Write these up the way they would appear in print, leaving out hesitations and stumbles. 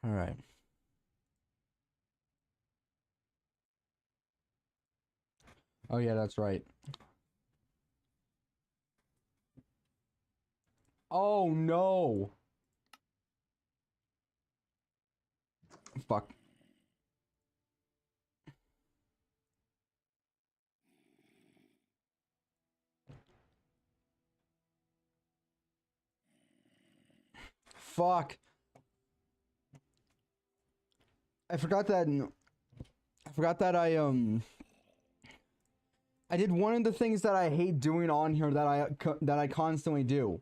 All right. Oh yeah, that's right. Oh no. Fuck. Fuck. I forgot that. I forgot that I did one of the things that I hate doing on here that I constantly do.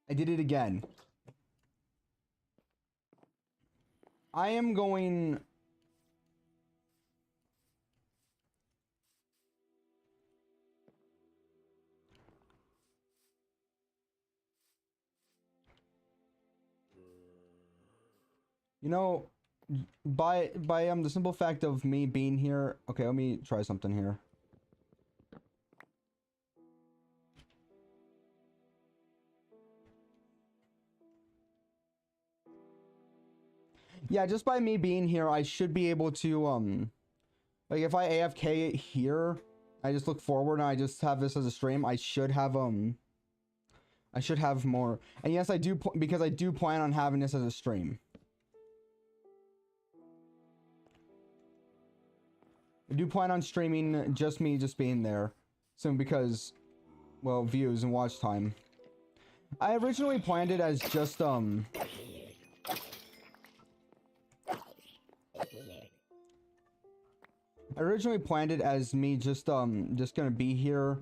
I did it again. I am going. You know, by the simple fact of me being here. Okay, let me try something here. Yeah, just by me being here, I should be able to like if I AFK here, I just look forward and I just have this as a stream. I should have more. And yes, I do because I do plan on having this as a stream. I do plan on streaming just me just being there soon because, well, views and watch time. I originally planned it as just I originally planned it as me just gonna be here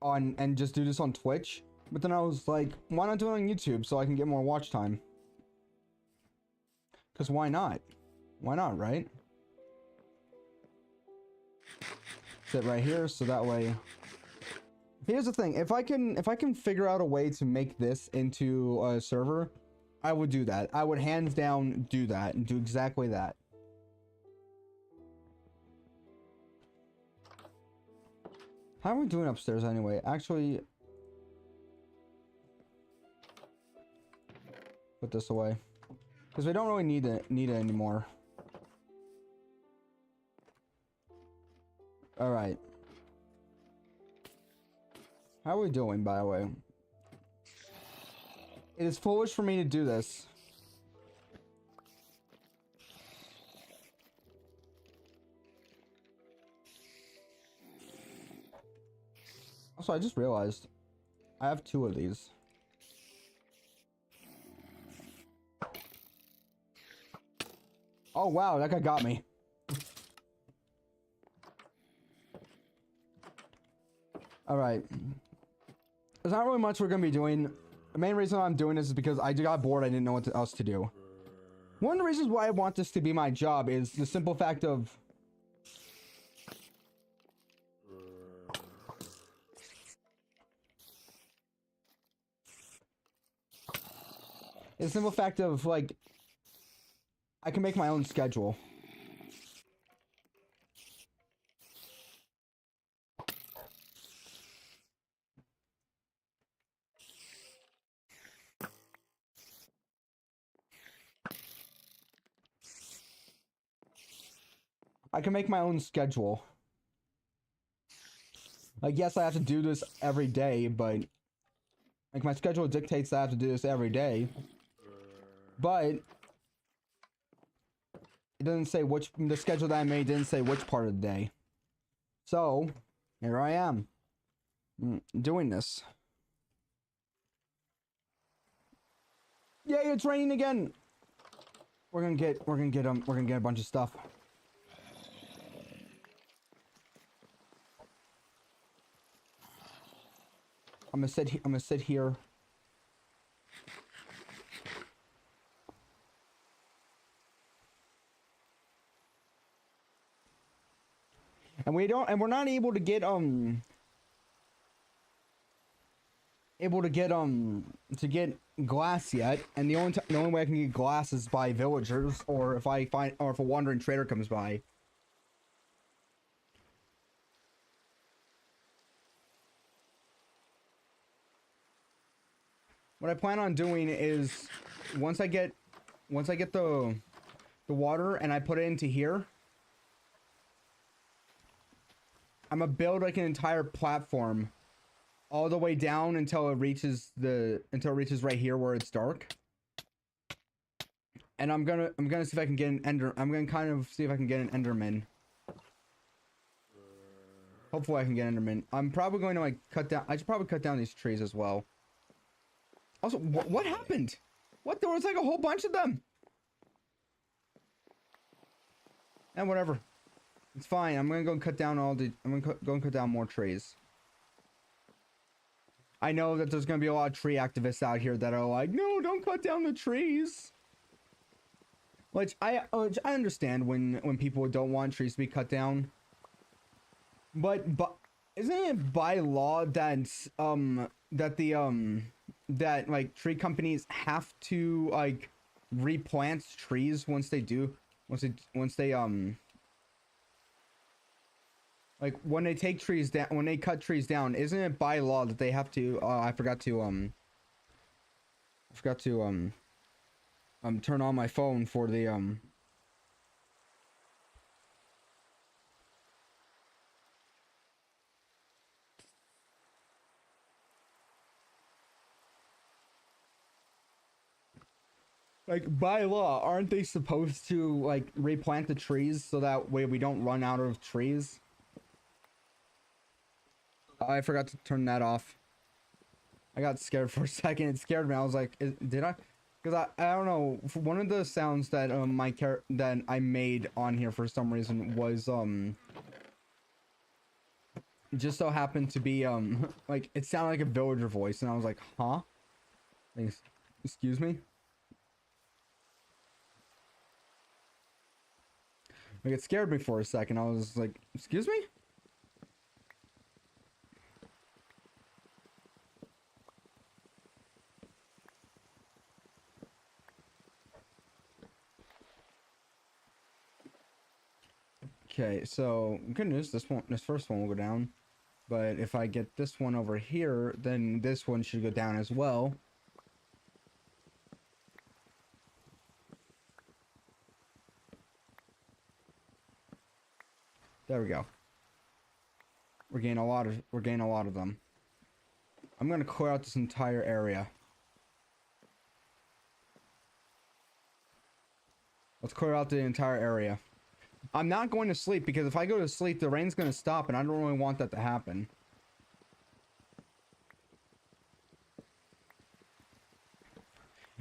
on and just do this on Twitch, but then I was like, why not do it on YouTube so I can get more watch time? Because why not? Why not, right? Sit right here so that way. Here's the thing, if I can figure out a way to make this into a server, I would do that. I would hands down do that and do exactly that. How are we doing upstairs anyway? Actually, put this away because we don't really need it anymore. All right. How are we doing, by the way? It is foolish for me to do this. Also, I just realized I have 2 of these. Oh wow, that guy got me. All right. There's not really much we're gonna be doing. The main reason I'm doing this is because I got bored. I didn't know what else to do. One of the reasons why I want this to be my job is the simple fact of like I can make my own schedule. I can make my own schedule. Like, yes, I have to do this every day, but like my schedule dictates that I have to do this every day. But it doesn't say which, the schedule that I made didn't say which part of the day. So, here I am doing this. Yay, it's raining again. We're gonna get a bunch of stuff. I'm gonna sit here. And we're not able to get glass yet, and the only way I can get glass is by villagers, or if a wandering trader comes by. What I plan on doing is once I get once I get the water and I put it into here, I'm gonna build like an entire platform all the way down until it reaches right here where it's dark. And I'm gonna see if I can get an I'm gonna kind of see if I can get an Enderman. Hopefully I can get Enderman. I'm probably going to like I should probably cut down these trees as well. Also, what happened? What? There was like a whole bunch of them. And whatever. It's fine. I'm gonna go cut down I'm gonna go and cut down more trees. I know that there's gonna be a lot of tree activists out here that are like, no, don't cut down the trees. Which I understand when people don't want trees to be cut down. But isn't it by law that that like tree companies have to like replant trees once they like when they take trees down, when they cut trees down, isn't it by law that they have to I forgot to turn on my phone for the like by law, aren't they supposed to like replant the trees so that way we don't run out of trees? I forgot to turn that off. I got scared for a second. It scared me. I was like, did I? Because I don't know. One of the sounds that that I made on here for some reason was just so happened to be like it sounded like a villager voice, and I was like, huh? Thanks. Excuse me. Like it scared me for a second. I was like, excuse me? Okay, so good news, this first one will go down. But if I get this one over here, then this one should go down as well. There we go. We're getting a lot of them. I'm gonna clear out this entire area. Let's clear out the entire area. I'm not going to sleep because if I go to sleep, the rain's gonna stop, and I don't really want that to happen.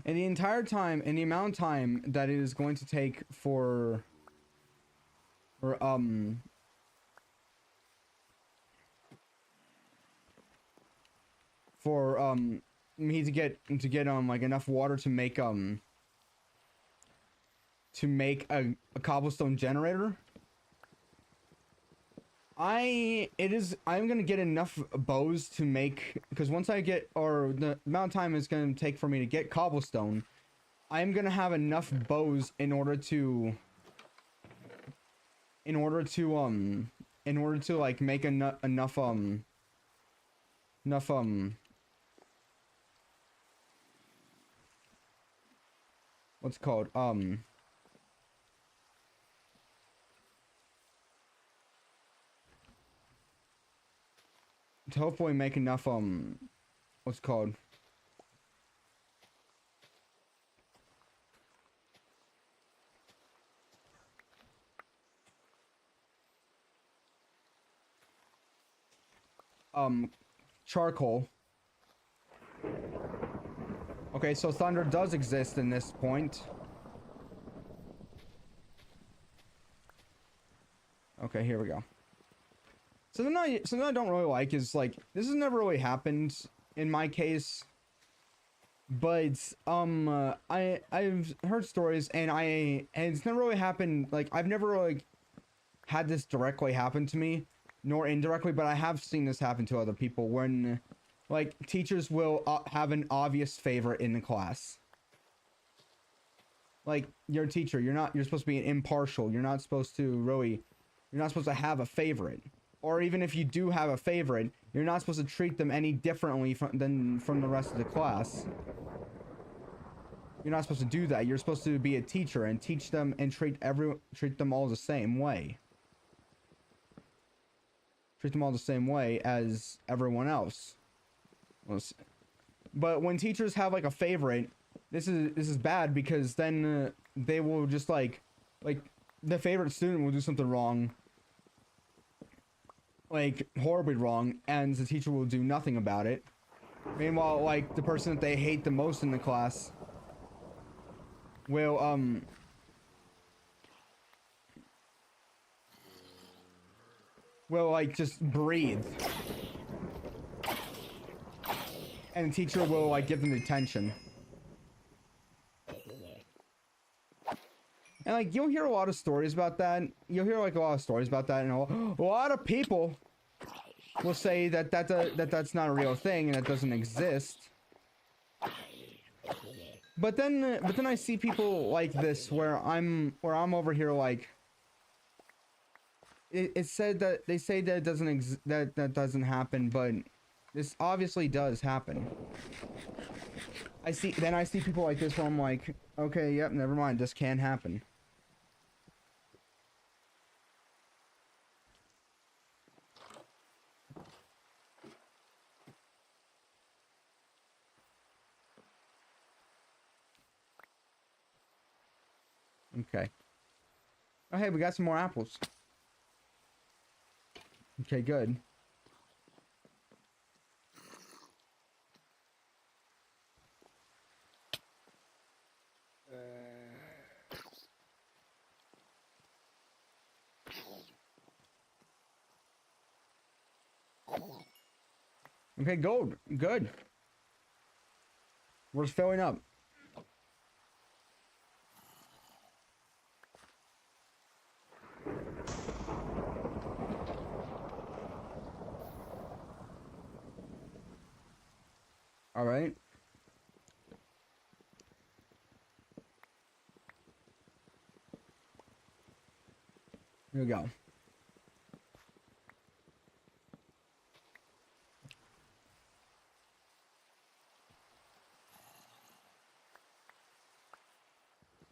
And the entire time, and the amount of time that it is going to take for me to get like enough water to make a cobblestone generator. I'm gonna get enough bows to make, because once I get, or the amount of time it's gonna take for me to get cobblestone, I'm gonna have enough bows in order to like make enough what's it called, to hopefully make enough what's it called, charcoal. Okay, so thunder does exist in this point. Okay, here we go. So something I don't really like is, like, this has never really happened in my case, but I've heard stories, and it's never really happened. Like, I've never like had this directly happen to me, nor indirectly, but I have seen this happen to other people when, like, teachers will have an obvious favorite in the class. Like, you're a teacher, you're supposed to be impartial. You're not supposed to have a favorite. Or even if you do have a favorite, you're not supposed to treat them any differently than from the rest of the class. You're not supposed to do that. You're supposed to be a teacher and teach them and treat them all the same way. Treat them all the same way as everyone else. But when teachers have like a favorite, this is bad, because then they will just like the favorite student will do something wrong, like horribly wrong, and the teacher will do nothing about it. Meanwhile, like the person that they hate the most in the class will like just breathe, and the teacher will like give them detention. And like you'll hear a lot of stories about that. You'll hear like a lot of stories about that, and a lot of people will say that that's not a real thing and that doesn't exist. But then I see people like this where I'm over here like it said that they say that it doesn't that doesn't happen, but this obviously does happen. I see people like this where I'm like, okay, yep, never mind, this can't happen. Okay. Oh, hey, we got some more apples. Okay, good. Okay, gold. Good. We're filling up. All right. Here we go.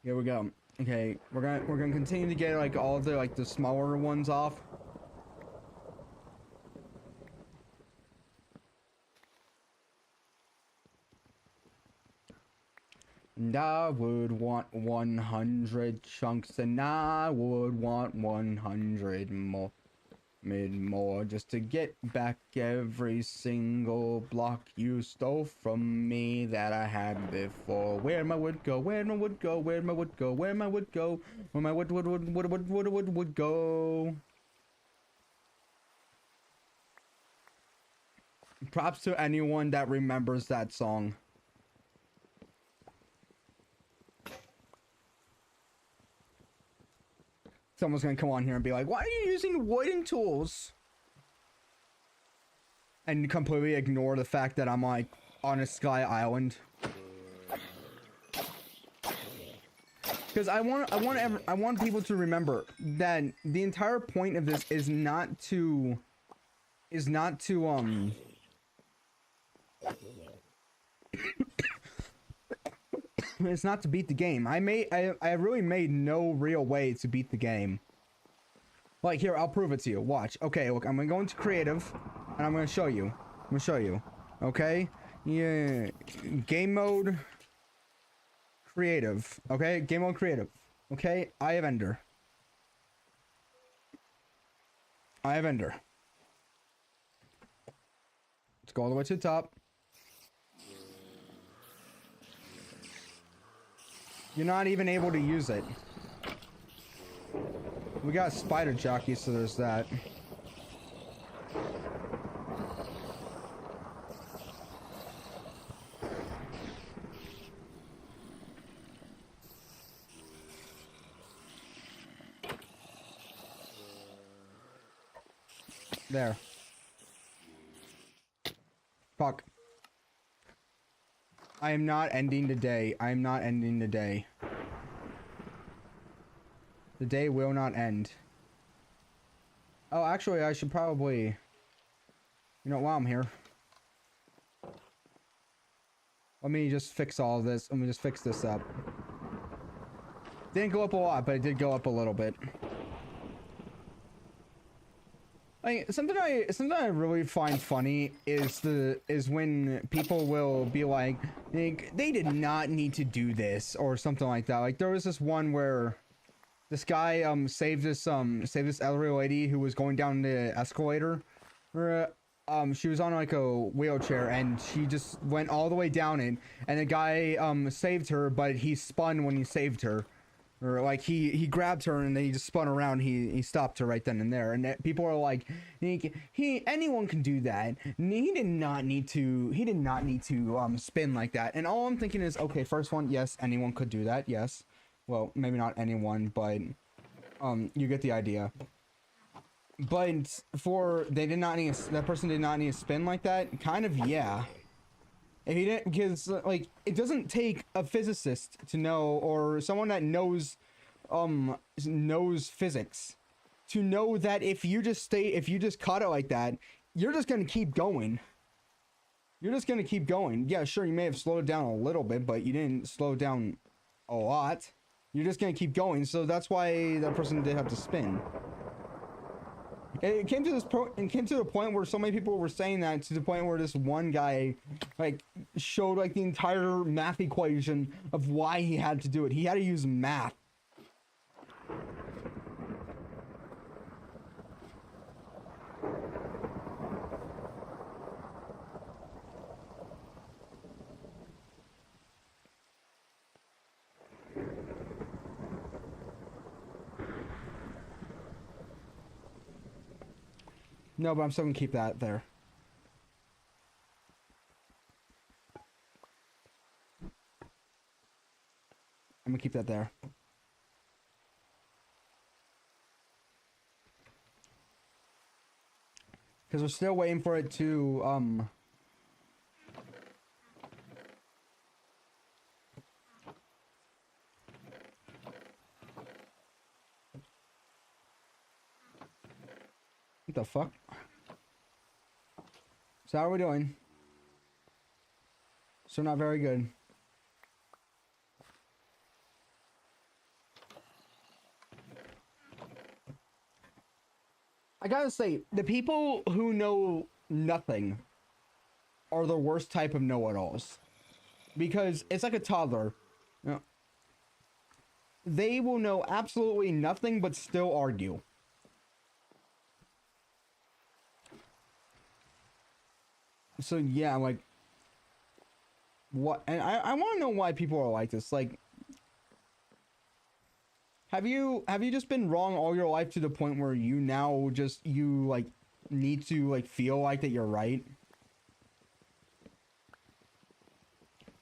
Here we go. Okay, we're gonna continue to get like all of the like the smaller ones off. And I would want 100 chunks, and I would want 100 more just to get back every single block you stole from me that I had before. Where my wood go? Where my wood go? Where my wood go? Where my wood go? Where my would go? Props to anyone that remembers that song. Someone's gonna come on here and be like, why are you using wooden tools? And completely ignore the fact that I'm like on a sky island. Because I want people to remember that the entire point of this is not to it's not to beat the game. I really made no real way to beat the game. Like, here, I'll prove it to you. Watch. Okay, look, I'm gonna go into creative, and I'm gonna show you. Okay? Yeah. Game mode. Creative. Okay? Game mode creative. Okay? Eye of Ender. Let's go all the way to the top. You're not even able to use it. We got spider jockey, so there's that. There. Fuck. I am not ending the day. The day will not end. Oh, actually, I should probably... You know, while I'm here... Let me just fix all of this. Let me just fix this up. Didn't go up a lot, but it did go up a little bit. Like something I really find funny is when people will be like they did not need to do this or something like that. Like there was this one where this guy saved this elderly lady who was going down the escalator. Where she was on like a wheelchair and she just went all the way down it, and the guy saved her, but he spun when he saved her. Or like he grabbed her and then he just spun around. He stopped her right then and there. And people are like, anyone can do that. He did not need to spin like that. And all I'm thinking is, okay, first one, yes, anyone could do that. Yes, well, maybe not anyone, but you get the idea. But that person did not need to spin like that. Kind of, yeah. If he didn't, because like it doesn't take a physicist to know, or someone that knows physics to know that if you just cut it like that, you're just gonna keep going. Yeah, sure, you may have slowed it down a little bit, but you didn't slow it down a lot. You're just gonna keep going. So that's why that person did have to spin. It came to the point where so many people were saying that, to the point where this one guy like showed like the entire math equation of why he had to do it. He had to use math. No, but I'm still gonna keep that there. I'm gonna keep that there. Because we're still waiting for it to, what the fuck? So how are we doing? So not very good. I gotta say, the people who know nothing are the worst type of know-it-alls. Because it's like a toddler. You know, they will know absolutely nothing but still argue. So yeah, like, what? And I want to know why people are like this. Like, have you just been wrong all your life to the point where you now just like need to like feel like that you're right?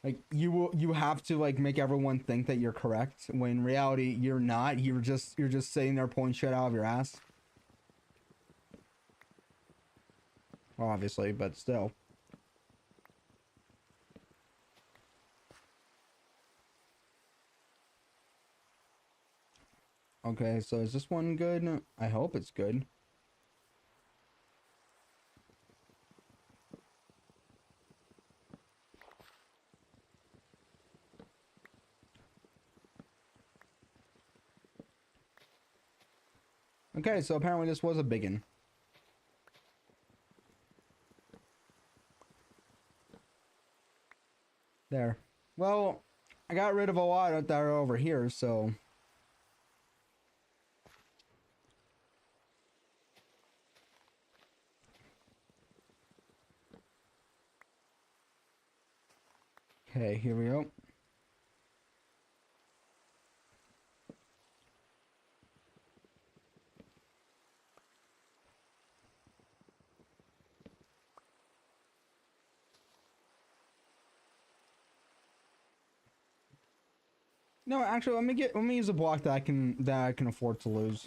Like you have to like make everyone think that you're correct when in reality you're not. You're just sitting there pulling shit out of your ass. Well, obviously, but still. Okay, so is this one good? I hope it's good. Okay, so apparently this was a biggin. There. Well, I got rid of a lot that are over here, so... Okay, here we go. No, actually, let me use a block that I can afford to lose.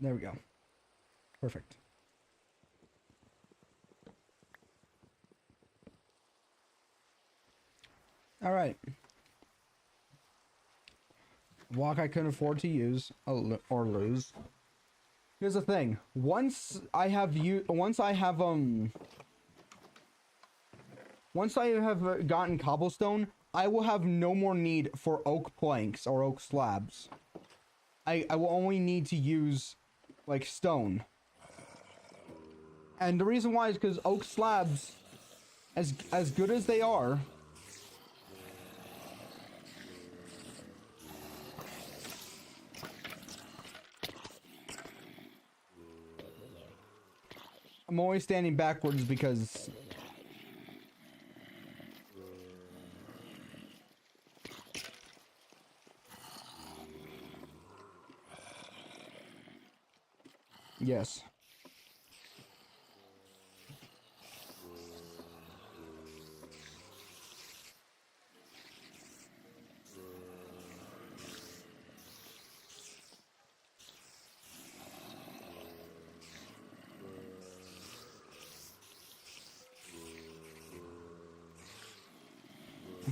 There we go. Perfect. All right. Walk I couldn't afford to use or lose. Here's the thing. Once I have gotten cobblestone, I will have no more need for oak planks or oak slabs. I will only need to use like stone. And the reason why is because oak slabs, as good as they are, I'm always standing backwards because yes.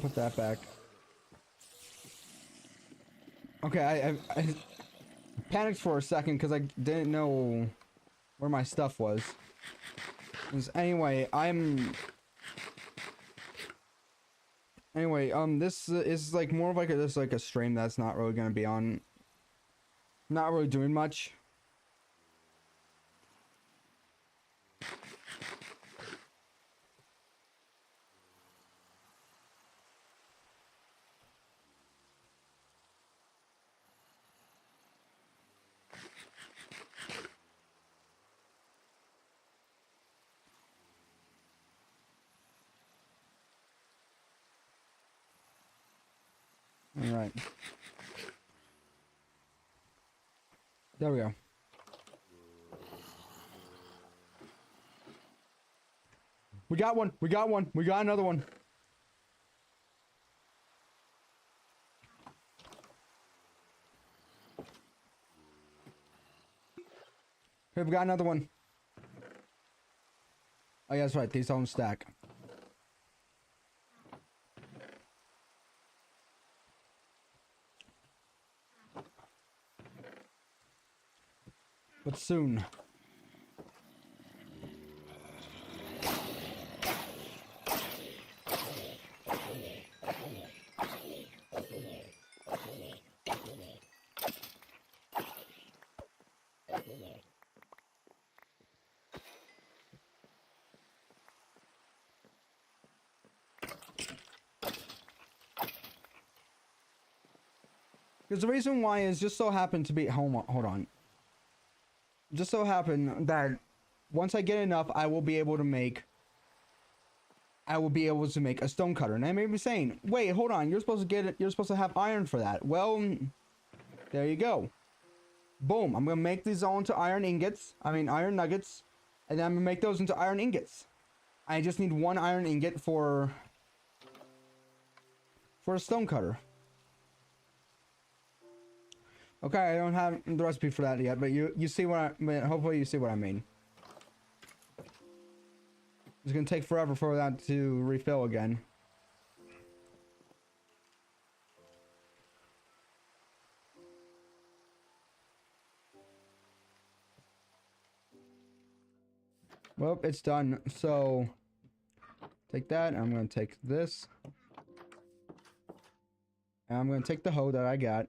Put that back. Okay, I panicked for a second because I didn't know where my stuff was. Anyway, this is like more of like a stream that's not really gonna be on. Not really doing much. All right. There we go. We got one. We got one. We got another one. Here, we got another one. Oh, yeah, that's right. These don't stack. But soon. Because the reason why is just so happened to be hold on. Just so happened that once I get enough, I will be able to make a stone cutter. And I may be saying, wait, hold on, you're supposed to have iron for that. Well, there you go. Boom. I'm gonna make these all into iron nuggets. And then I'm gonna make those into iron ingots. I just need one iron ingot for a stone cutter. Okay, I don't have the recipe for that yet, but you see what hopefully you see what I mean. It's gonna take forever for that to refill again. Well, it's done. So take that. I'm gonna take this. And I'm gonna take the hoe that I got.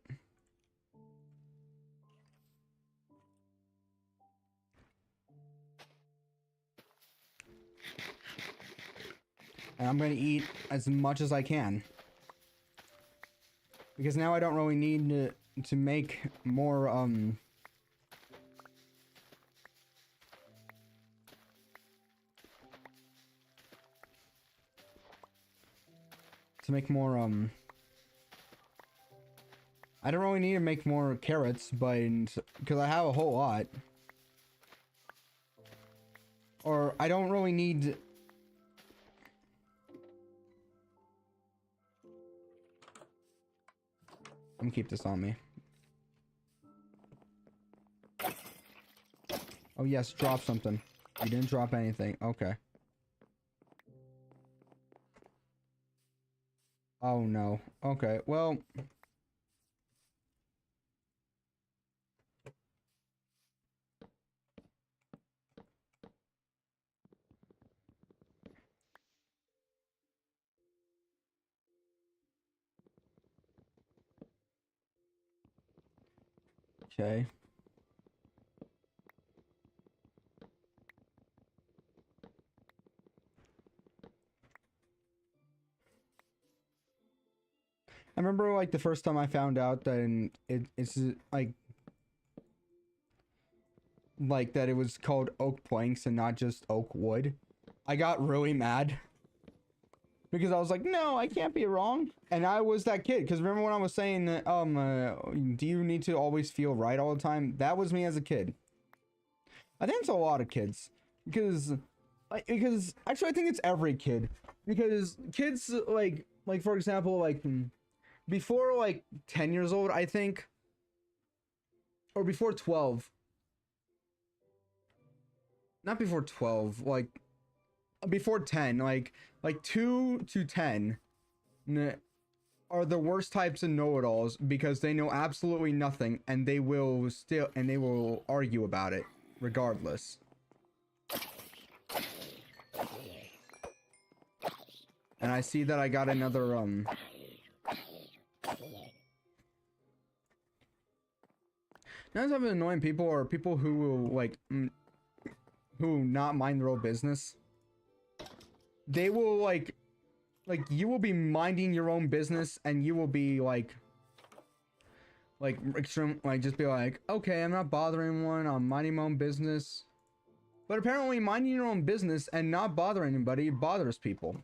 And I'm gonna eat as much as I can. Because now I don't really need to make more, I don't really need to make more carrots, but because I have a whole lot. Or I don't really need. I'm gonna keep this on me. Oh yes, drop something. You didn't drop anything. Okay. Oh no. Okay, well. Okay. I remember like the first time I found out that it's like that it was called oak planks and not just oak wood. I got really mad because I was like, no, I can't be wrong. And I was that kid, because remember when I was saying that, do you need to always feel right all the time? That was me as a kid. I think it's a lot of kids, because actually I think it's every kid, because kids like for example, like before like 10 years old, I think, or before 12, not before 12, like before 10, like 2 to 10 are the worst types of know-it-alls, because they know absolutely nothing and they will argue about it regardless. And I see that I got another now some annoying people are people who will like who not mind their own business. They will like you will be minding your own business and you will be like extreme, like just be like, okay, I'm not bothering anyone, I'm minding my own business. But apparently minding your own business and not bothering anybody bothers people.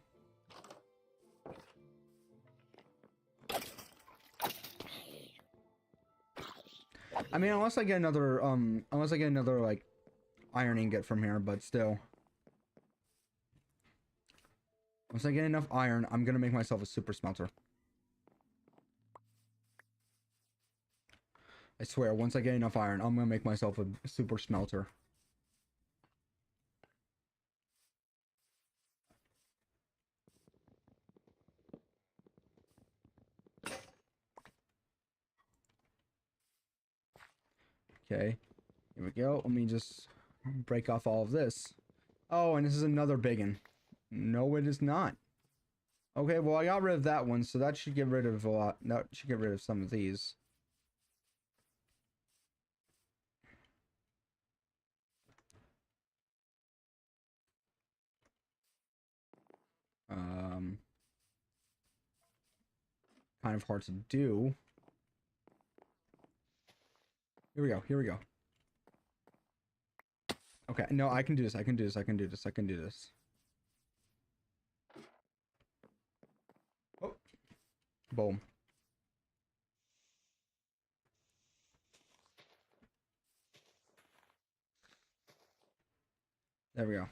I mean, unless I get another like iron ingot from here, but still. Once I get enough iron, I'm gonna make myself a super smelter. I swear, once I get enough iron, I'm gonna make myself a super smelter. Okay, here we go. Let me just break off all of this. Oh, and this is another big one. No, it is not. Okay, well, I got rid of that one, so that should get rid of a lot. That should get rid of some of these. Kind of hard to do. Here we go. Here we go. Okay, no, I can do this. I can do this. I can do this. I can do this. Oh, boom. There we go.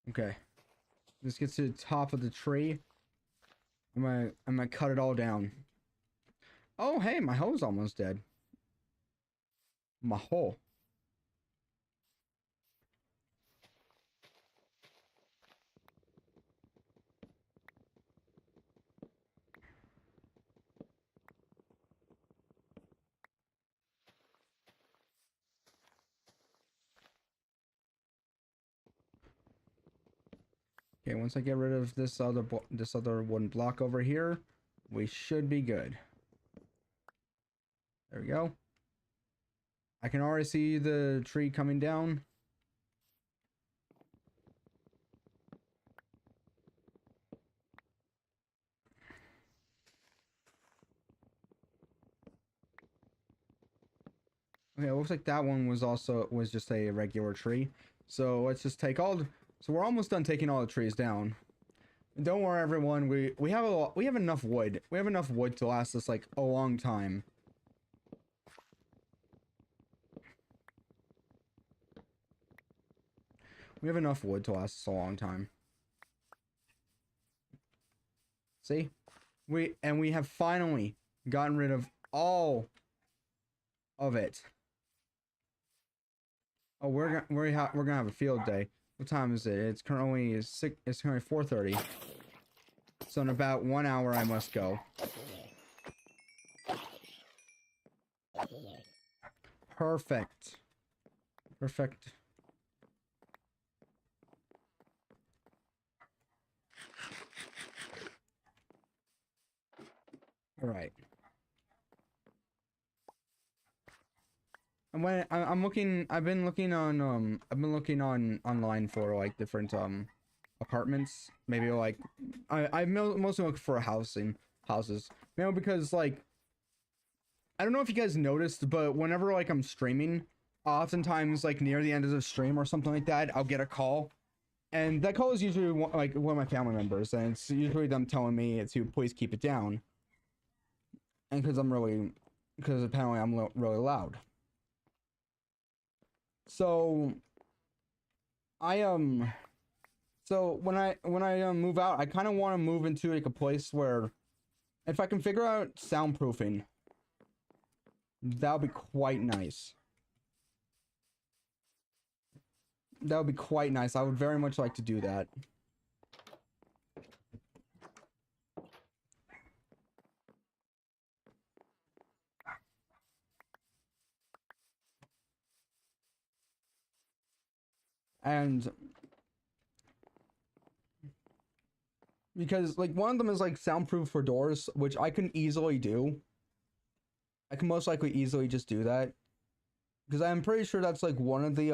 Okay. This gets to the top of the tree. I'm gonna cut it all down. Oh, hey, my hoe's almost dead. My hoe. Okay, once I get rid of this other wooden block over here, we should be good. There we go. I can already see the tree coming down. Okay, it looks like that one was just a regular tree. So let's just take all. So we're almost done taking all the trees down. And don't worry, everyone. We have enough wood. We have enough wood to last us like a long time. We have enough wood to last us a long time. See? We have finally gotten rid of all of it. Oh, we're gonna have a field day. What time is it? It's currently 4:30. So in about 1 hour I must go. Perfect. Perfect. All right. And when I'm looking, I've been looking on online for like different apartments. Maybe like I mostly look for houses. You know, because like I don't know if you guys noticed, but whenever like I'm streaming, oftentimes like near the end of the stream or something like that, I'll get a call. And that call is usually like one of my family members, and it's usually them telling me to please keep it down. And because apparently I'm really loud. So so when I move out, I kind of want to move into like a place where if I can figure out soundproofing, that would be quite nice. That would be quite nice. I would very much like to do that. And because like one of them is like soundproof for doors, which I can easily do. I can most likely easily just do that. Because I'm pretty sure that's like one of the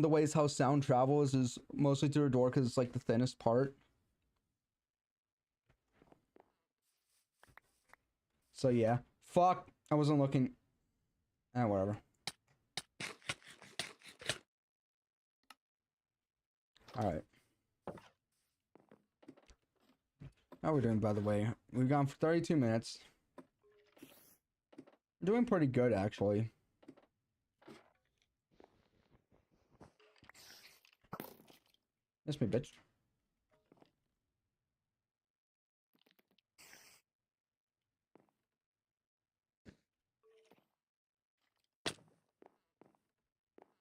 ways how sound travels is mostly through a door because it's like the thinnest part. So yeah. Fuck. I wasn't looking. Whatever. Alright. How are we doing, by the way? We've gone for 32 minutes. We're doing pretty good, actually. Miss me, bitch.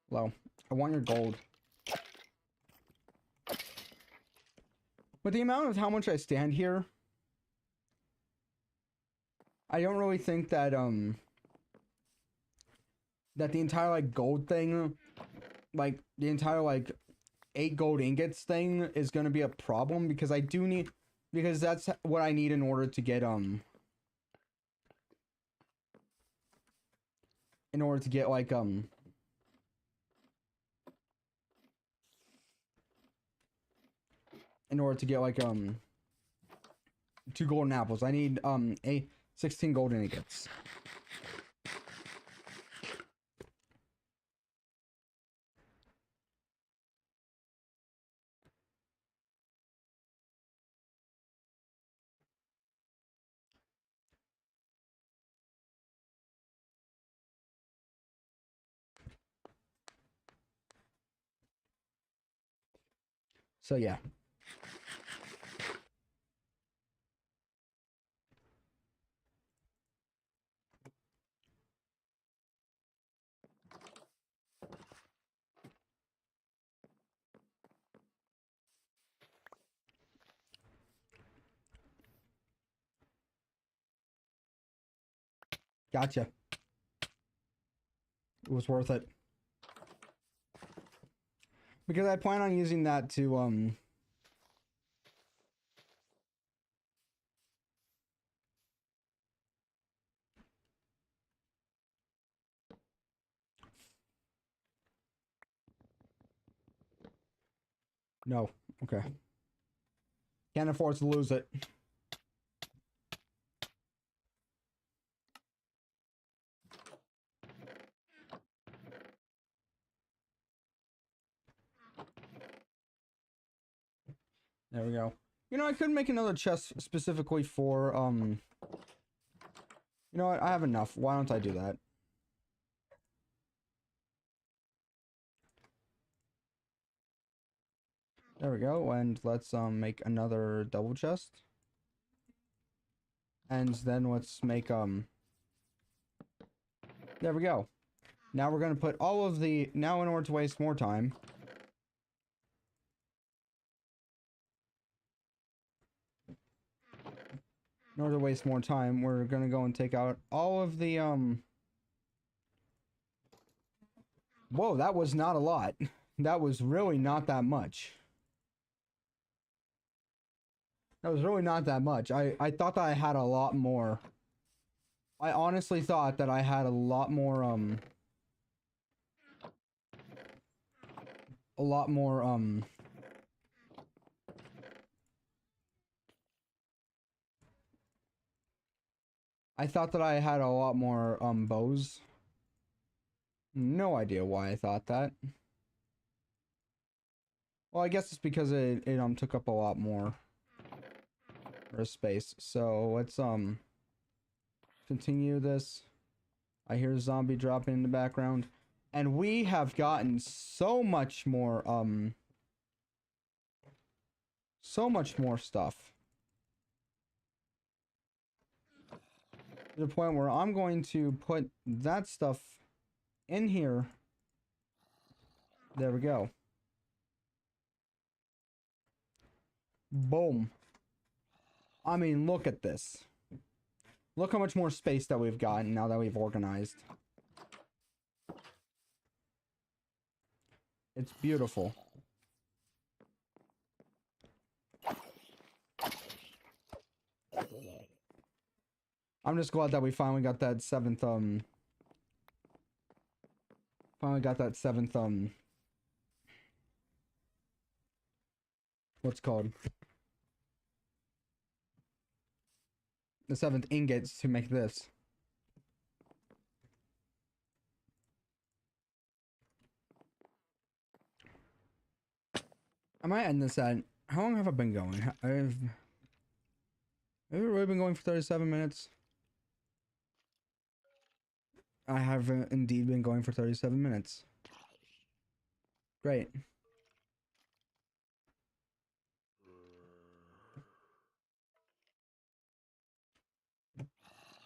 Hello. I want your gold. With the amount of how much I stand here, I don't really think that that the entire like gold thing, like the entire like 8 gold ingots thing is gonna be a problem because because that's what I need in order to get like in order to get like 2 golden apples. I need 16 golden ingots. So yeah. Gotcha. It was worth it. Because I plan on using that to no. Okay. Can't afford to lose it. There we go. You know, I could make another chest specifically for you know what? I have enough. Why don't I do that? There we go, and let's make another double chest. And then let's make there we go. Now we're gonna put all of the, now in order to waste more time, we're gonna go and take out all of the whoa, that was not a lot. That was really not that much. That was really not that much. I thought that I had a lot more. I honestly thought that I had a lot more I thought that I had a lot more bows. No idea why I thought that. Well, I guess it's because it took up a lot more space. So let's continue this. I hear a zombie dropping in the background, and we have gotten so much more stuff. To the point where I'm going to put that stuff in here. There we go. Boom. I mean, look at this. Look how much more space that we've gotten now that we've organized. It's beautiful. I'm just glad that we finally got that seventh what's called? The 7th ingots to make this. I might end this at, how long have I been going? Have we really been going for 37 minutes? I have indeed been going for 37 minutes. Great.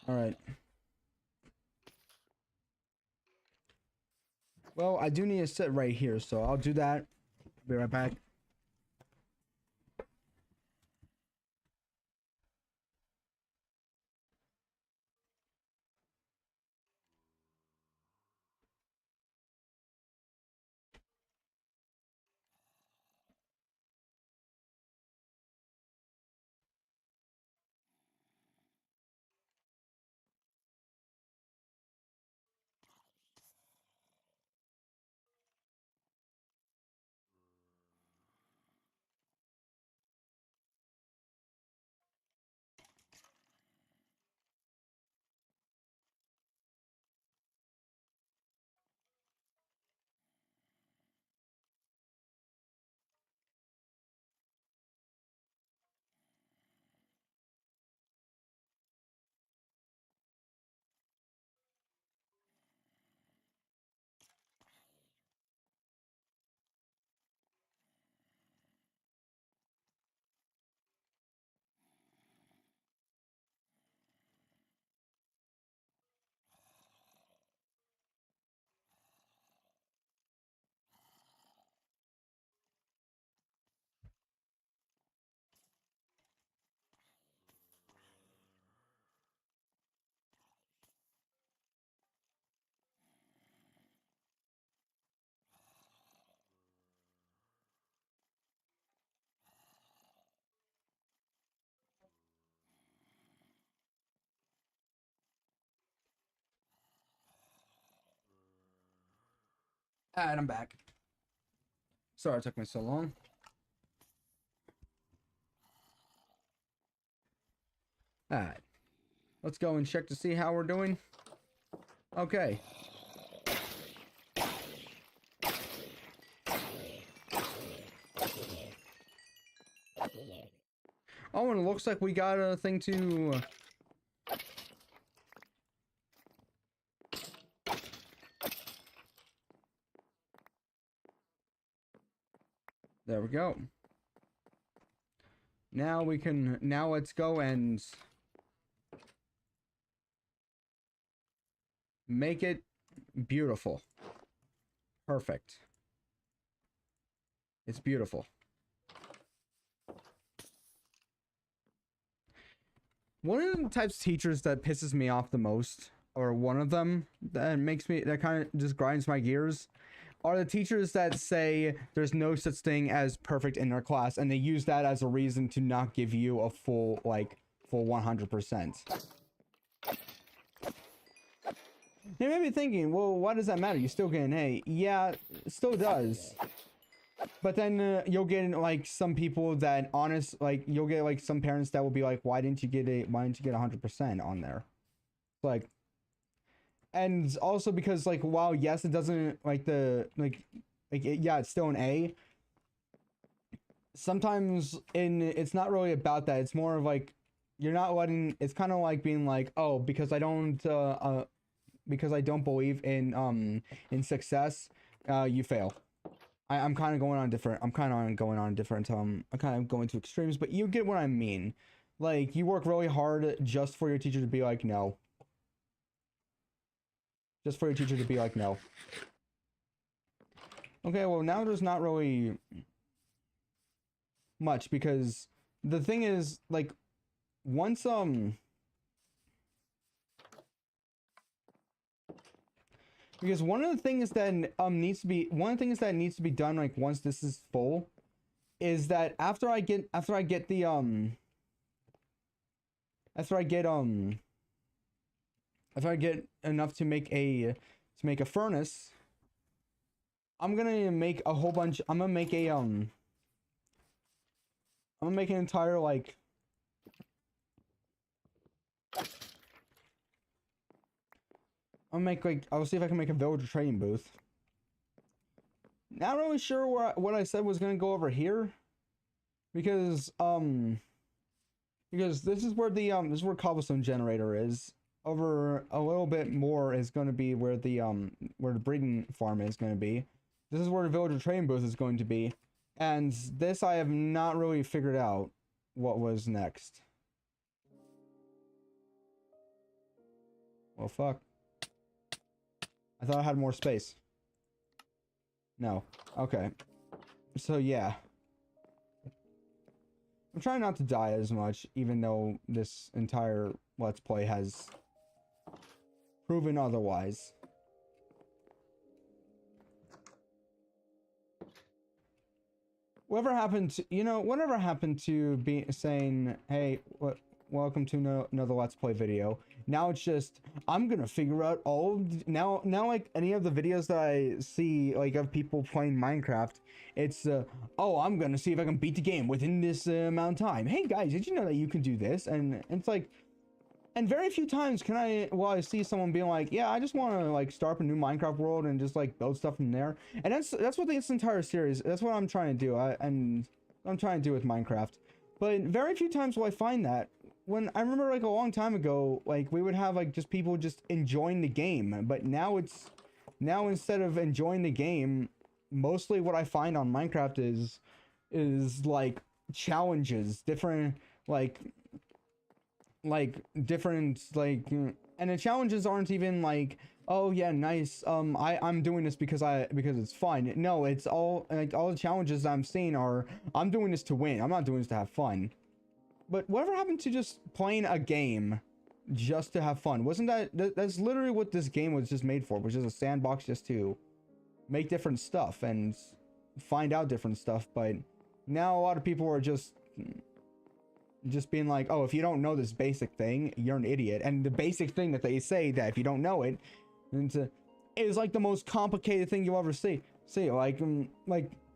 Alright. Well, I do need to sit right here, so I'll do that. Be right back. And I'm back. Sorry it took me so long. Alright. Let's go and check to see how we're doing. Okay. Oh, and it looks like we got a thing to... There we go. Now we can, now let's go and make it beautiful. Perfect. It's beautiful. One of the types of teachers that pisses me off the most, or one of them that makes me, that kind of just grinds my gears, are the teachers that say there's no such thing as perfect in their class, and they use that as a reason to not give you a full 100%. You may be thinking, well, why does that matter? You still get an A. Yeah, it still does. But then you'll get like some people that you'll get like some parents that will be like, why didn't you get 100% on there? Like, and also because like, while yes, it doesn't yeah, it's still an A. Sometimes it's not really about that. It's more of like, you're not letting, it's kind of like being like, oh, because I don't believe in success, you fail. I'm kind of going on different, I'm kind of going to extremes, but you get what I mean. Like, you work really hard just for your teacher to be like, no. Just for your teacher to be like, no. Okay, well, now there's not really much, because the thing is, like, once, because one of the things that needs to be done, like, once this is full, is that after I get enough to make a furnace, I'm gonna make a whole bunch. I'm gonna make an entire like. I'll see if I can make a villager trading booth. Not really sure what I said was gonna go over here, because this is where the cobblestone generator is. Over a little bit more is going to be where the breeding farm is going to be. This is where the villager trading booth is going to be, and this I have not really figured out what was next. Well, fuck. I thought I had more space. No. Okay. So yeah. I'm trying not to die as much, even though this entire Let's Play has proven otherwise. Whatever happened to be saying, hey, welcome to another Let's Play video. Now it's just, I'm gonna figure out now like any of the videos that I see, like, of people playing Minecraft, it's oh, I'm gonna see if I can beat the game within this amount of time. Hey guys, did you know that you can do this? And it's like, and very few times can I see someone being like, yeah, I just want to like start up a new Minecraft world and just like build stuff from there. And that's what this entire series, that's what I'm trying to do. I'm trying to do with Minecraft. But very few times will I find that. When I remember, like, a long time ago, like, we would have like just people just enjoying the game, but now instead of enjoying the game, mostly what I find on Minecraft is like challenges, different different and the challenges aren't even like, oh yeah, nice, I'm doing this because it's fun. No, it's all like, all the challenges I'm seeing are, I'm doing this to win, I'm not doing this to have fun. But whatever happened to just playing a game just to have fun? Wasn't that's literally what this game was just made for, which is a sandbox just to make different stuff and find out different stuff. But now a lot of people are just being like, oh, if you don't know this basic thing, you're an idiot. And the basic thing that they say, that if you don't know it, is like the most complicated thing you'll ever see.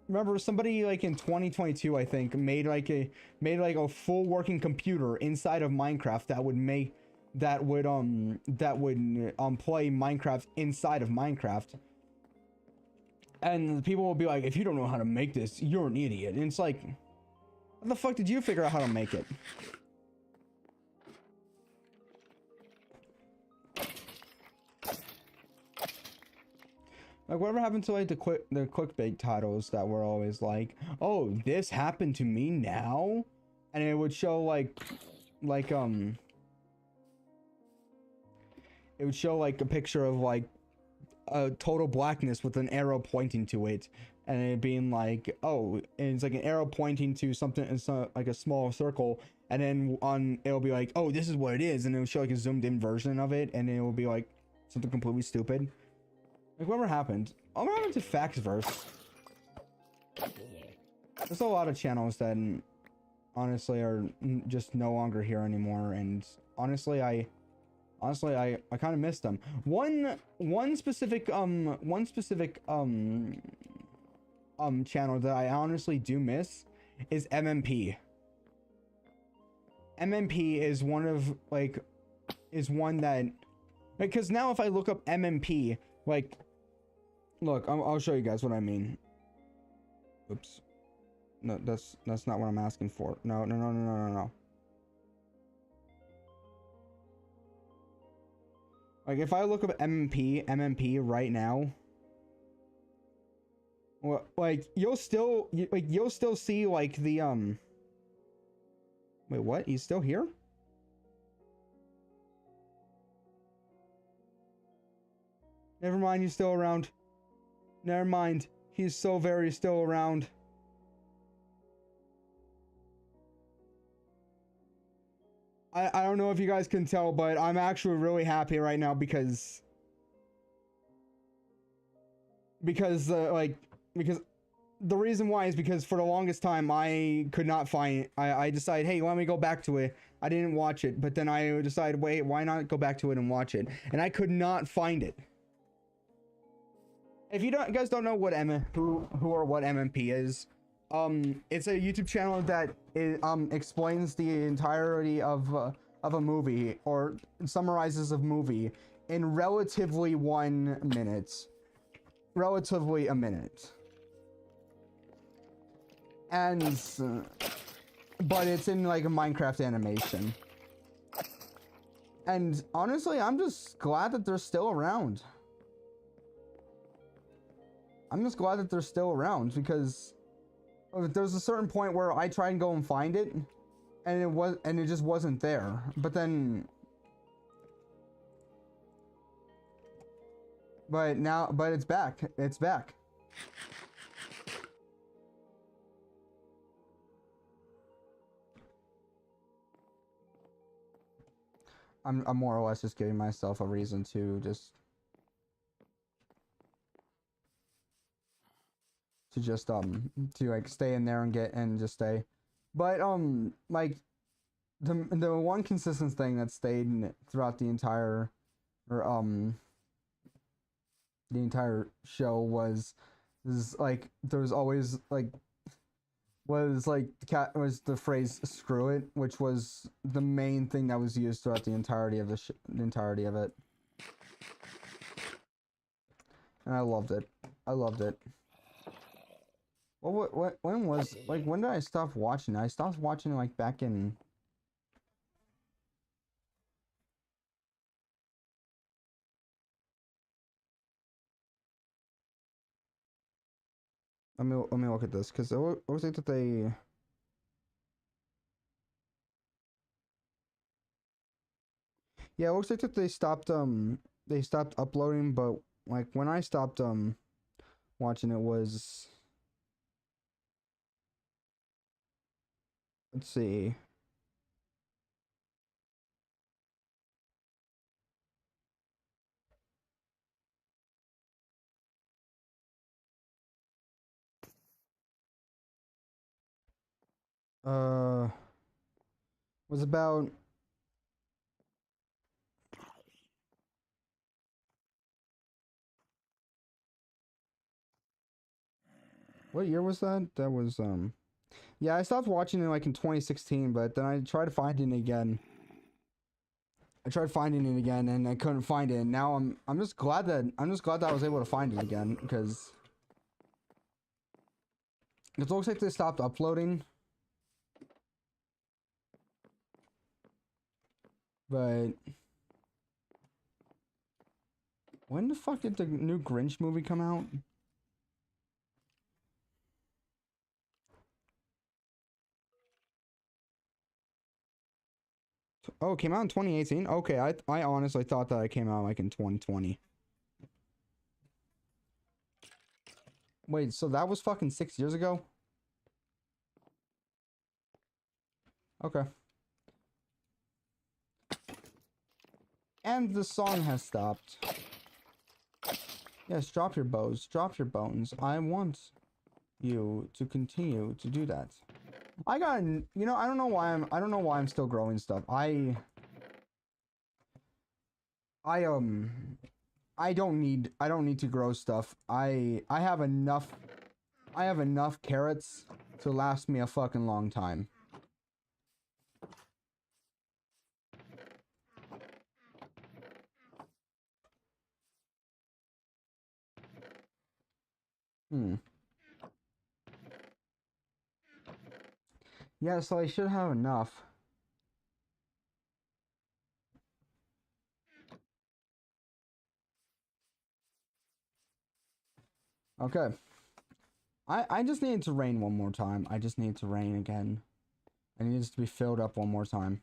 Remember somebody like in 2022, I think, made like a full working computer inside of Minecraft that would play Minecraft inside of Minecraft. And people will be like, if you don't know how to make this, you're an idiot. And it's like, how the fuck did you figure out how to make it? Like, whatever happened to like the clickbait titles that were always like, oh, this happened to me now? and it would show like it would show like a picture of like a total blackness with an arrow pointing to it, and it being like, oh, and it's like an arrow pointing to something. It's like a small circle, and then it'll be like, oh, this is what it is, and it'll show like a zoomed in version of it, and it will be like something completely stupid. Like, whatever happened? I'm going to Faxverse. There's a lot of channels that honestly are just no longer here anymore, and honestly I kind of miss them. One specific channel that I honestly do miss is MMP. MMP is one of like one that, because now if I look up MMP, like, look, I'll show you guys what I mean. Oops. No, that's not what I'm asking for. No. Like, if I look up MMP right now, well, like, you'll still see like the wait, what? He's still here? Never mind, he's still around. Never mind, he's so very still around. I don't know if you guys can tell, but I'm actually really happy right now because the reason why is because for the longest time I could not find it. I decided, hey, let me go back to it. I didn't watch it, but then I decided, wait, why not go back to it and watch it? And I could not find it. If you guys don't know what who or what MMP is, it's a YouTube channel that explains the entirety of a movie, or summarizes a movie in relatively 1 minute. Relatively a minute. And but it's in like a Minecraft animation. And honestly, I'm just glad that they're still around. I'm just glad that they're still around, because there's a certain point where I try and go and find it, and it just wasn't there. But then, but it's back. It's back. I'm more or less just giving myself a reason to just to like stay in there and just stay. But like the one consistent thing that stayed throughout the entire show was like there was always like was the phrase "screw it," which was the main thing that was used throughout the entirety of the entirety of it, and I loved it. I loved it. Well, when did I stop watching? I stopped watching like back in. Let me look at this, because it looks like that they. Yeah, it looks like that they stopped uploading, but like when I stopped watching it was, let's see. Was about. What year was that? That was yeah, I stopped watching it like in 2016, but then I tried finding it again. And I couldn't find it. And now I'm just glad that I was able to find it again, because it looks like they stopped uploading. But when the fuck did the new Grinch movie come out? Oh, it came out in 2018. Okay, I honestly thought that it came out like in 2020. Wait, so that was fucking 6 years ago? Okay. And the song has stopped. Yes, drop your bows, drop your bones. I want you to continue to do that. I got, you know, I don't know why I'm still growing stuff. I don't need to grow stuff. I have enough carrots to last me a fucking long time. Yeah, so I should have enough. Okay. I just need to rain one more time. I just need to rain again. It needs to be filled up one more time.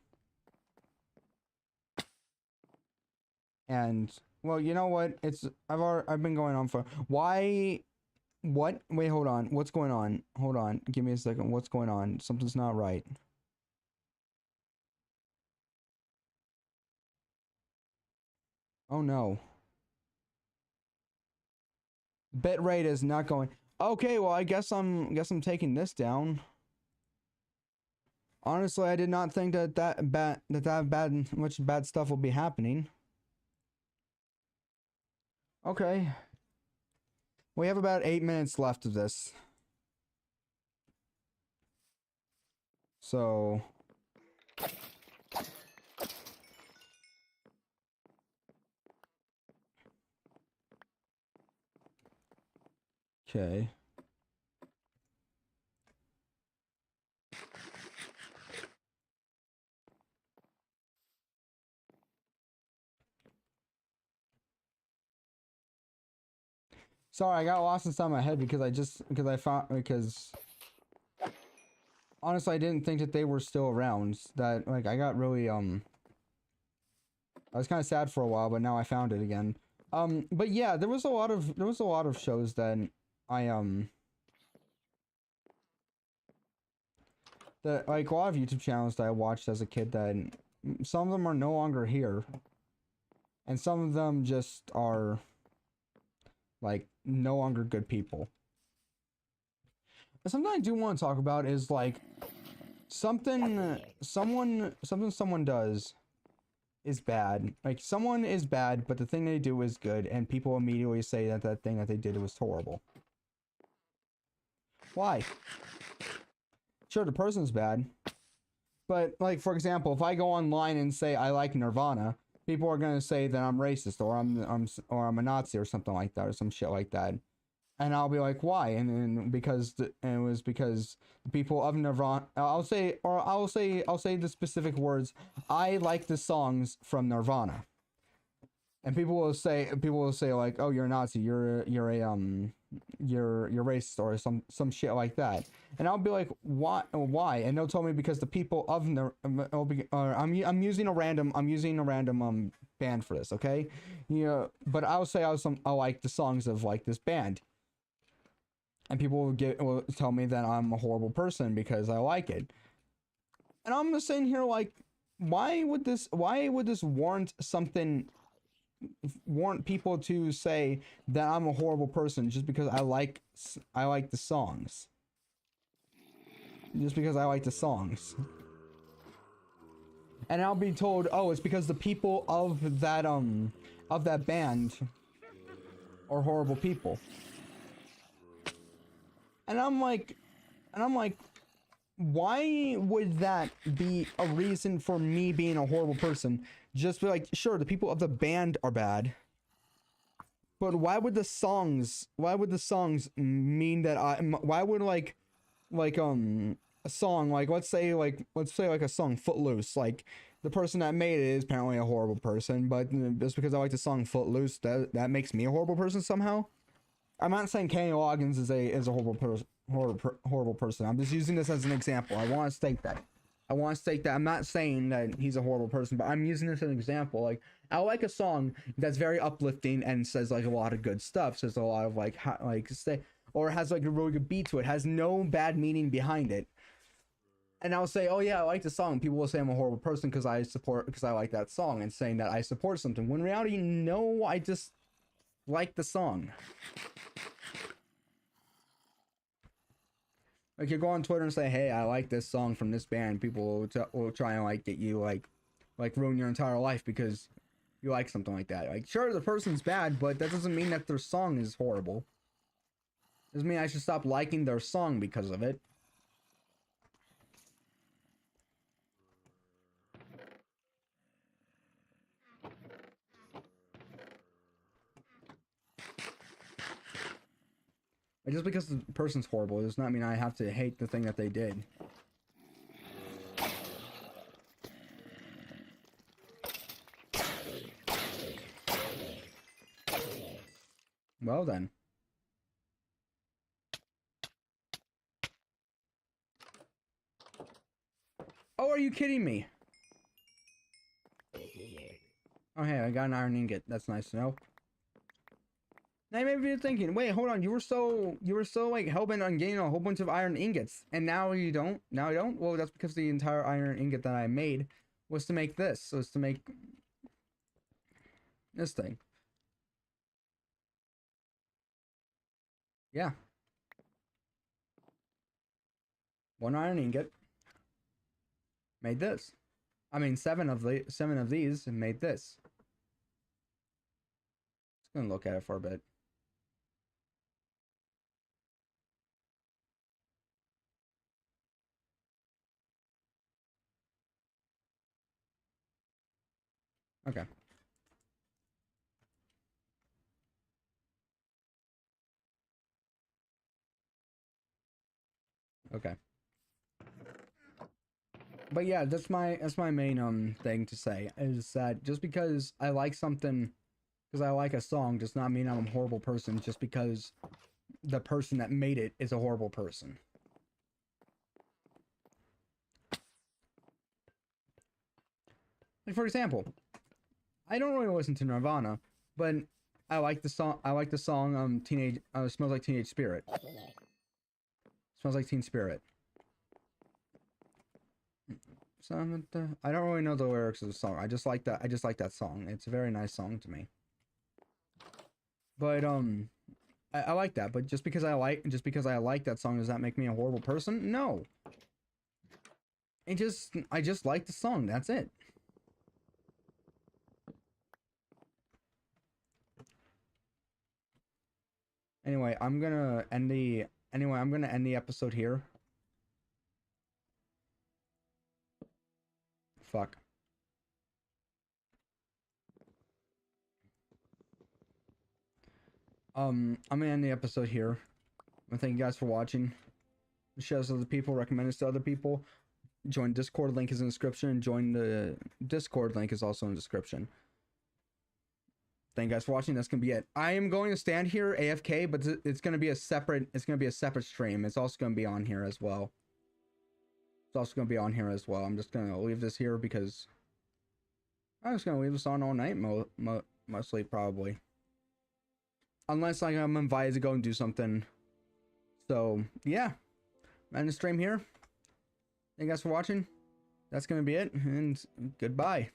And well, you know what? I've been going on for why what? Wait, hold on. What's going on? Hold on. Give me a second. What's going on? Something's not right. Oh no. Bitrate is not going. Okay, well, I guess I'm taking this down. Honestly, I did not think that much bad stuff will be happening. Okay. We have about 8 minutes left of this. So okay. Sorry, I got lost inside my head because honestly I didn't think that they were still around. That like I got really I was kind of sad for a while, but now I found it again. But yeah, there was a lot of shows that I that like a lot of YouTube channels that I watched as a kid that some of them are no longer here. And some of them just are like no longer good people. Something I do want to talk about is like something someone does is bad. Like someone is bad, but the thing they do is good, and people immediately say that that thing that they did was horrible. Why? Sure, the person's bad, but like for example, if I go online and say I like Nirvana, people are gonna say that I'm racist or I'm a Nazi or something like that or some shit like that. And I'll be like, why? And then it was because the people of Nirvana. I'll say the specific words. I like the songs from Nirvana. And people will say like, oh, you're a Nazi. You're racist or some shit like that. And I'll be like, why? And they'll tell me because the people of I'm using a random band for this. Okay, yeah. But I'll say I like the songs of like this band. And people will tell me that I'm a horrible person because I like it. And I'm just sitting here like, why would this warrant people to say that I'm a horrible person just because I like the songs? Just because I like the songs. And I'll be told, oh, it's because the people of that band are horrible people. And I'm like, why would that be a reason for me being a horrible person? Just be like, sure, the people of the band are bad. But why would the songs mean that why would like a song like let's say like a song Footloose, like the person that made it is apparently a horrible person, but just because I like the song Footloose, that makes me a horrible person somehow? I'm not saying Kenny Loggins is a horrible person. I'm just using this as an example. I want to state that. I want to state that I'm not saying that he's a horrible person, but I'm using this as an example. Like, I like a song that's very uplifting and says like a lot of good stuff, says a lot of like say, or has like a really good beat to it, has no bad meaning behind it. And I'll say, oh yeah, I like the song. People will say I'm a horrible person because I like that song, and saying that I support something. When in reality, no, I just like the song. Like, you go on Twitter and say, hey, I like this song from this band. People will try and like get you like ruin your entire life because you like something like that. Like, sure, the person's bad, but that doesn't mean that their song is horrible. Doesn't mean I should stop liking their song because of it. Like, just because the person's horrible does not mean I have to hate the thing that they did. Well then. Oh, are you kidding me? Oh, hey, I got an iron ingot. That's nice to know. Now maybe you're thinking, wait, hold on, you were so like hellbent on getting a whole bunch of iron ingots, and now you don't? Now you don't? Well, that's because the entire iron ingot that I made was to make this. Was to make this thing. Yeah. One iron ingot made this. I mean, seven of these made this. Just gonna look at it for a bit. Okay. Okay. But yeah, that's my main thing to say, is that just because I like something, because I like a song, does not mean I'm a horrible person just because the person that made it is a horrible person. Like, for example, I don't really listen to Nirvana, but I like the song Teenage Smells Like Teenage Spirit. Smells Like Teen Spirit. I don't really know the lyrics of the song. I just like that song. It's a very nice song to me. But I like that, but just because I like that song, does that make me a horrible person? No. I just like the song. That's it. Anyway, I'm gonna end the episode here. Fuck. I'm gonna end the episode here. I want to thank you guys for watching. Share this to other people, recommend this to other people. Join Discord, link is in the description. Join the Discord, link is also in the description. Thank you guys for watching. That's gonna be it. I am going to stand here AFK, but it's gonna be a separate stream. It's also gonna be on here as well. It's also gonna be on here as well. I'm just gonna leave this here because I'm just gonna leave this on all night, mostly, probably. Unless like I'm invited to go and do something. So yeah, I'm ending the stream here. Thank you guys for watching. That's gonna be it, and goodbye.